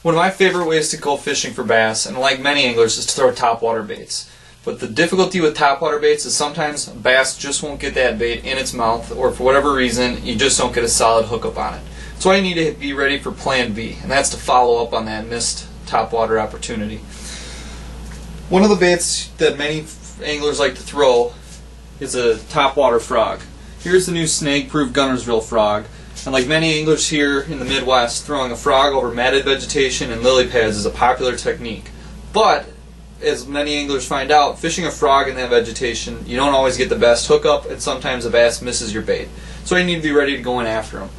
One of my favorite ways to go fishing for bass, and like many anglers, is to throw topwater baits. But the difficulty with topwater baits is sometimes bass just won't get that bait in its mouth, or for whatever reason, you just don't get a solid hookup on it. So I need to be ready for plan B, and that's to follow up on that missed topwater opportunity. One of the baits that many anglers like to throw is a Topwater Frog. Here's the new snag-proof Gunnersville frog. And like many anglers here in the Midwest, throwing a frog over matted vegetation and lily pads is a popular technique. But, as many anglers find out, fishing a frog in that vegetation, you don't always get the best hookup, and sometimes a bass misses your bait. So you need to be ready to go in after them.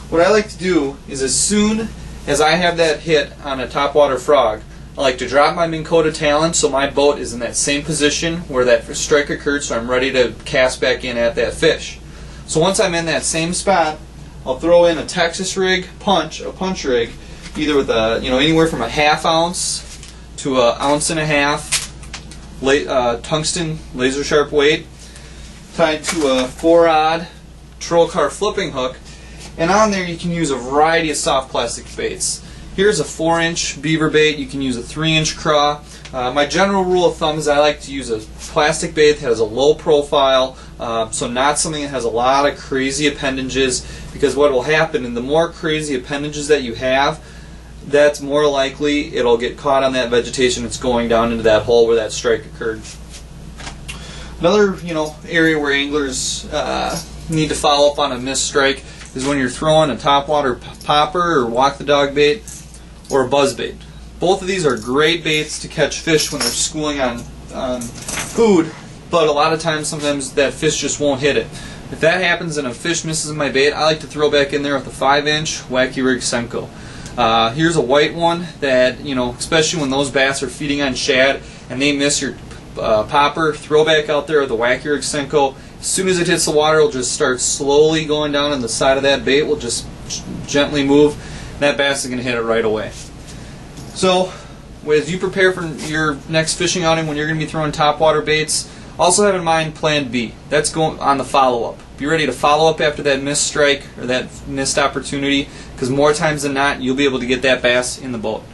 What I like to do is, as soon as I have that hit on a topwater frog, I like to drop my Minn Kota talon so my boat is in that same position where that strike occurred, so I'm ready to cast back in at that fish. So once I'm in that same spot, I'll throw in a Texas rig punch, a punch rig, either with a, anywhere from a ½ ounce to an 1.5 ounce tungsten laser sharp weight, tied to a 4-rod troll car flipping hook, and on there you can use a variety of soft plastic baits. Here's a 4-inch beaver bait. You can use a 3-inch craw. My general rule of thumb is I like to use a plastic bait that has a low profile, so not something that has a lot of crazy appendages, because what will happen, and the more crazy appendages that you have, that's more likely it'll get caught on that vegetation that's going down into that hole where that strike occurred. Another area where anglers need to follow up on a missed strike is when you're throwing a topwater popper or walk the dog bait or a buzz bait. Both of these are great baits to catch fish when they're schooling on food, but a lot of times, sometimes that fish just won't hit it. If that happens and a fish misses my bait, I like to throw back in there with a 5-inch Wacky Rig Senko. Here's a white one that, especially when those bass are feeding on shad and they miss your popper, throw back out there with the Wacky Rig Senko. As soon as it hits the water, it'll just start slowly going down on the side of that bait. Will just gently move. That bass is going to hit it right away. So, as you prepare for your next fishing outing when you're going to be throwing topwater baits, also have in mind plan B. That's going on the follow-up. Be ready to follow up after that missed strike or that missed opportunity, because more times than not, you'll be able to get that bass in the boat.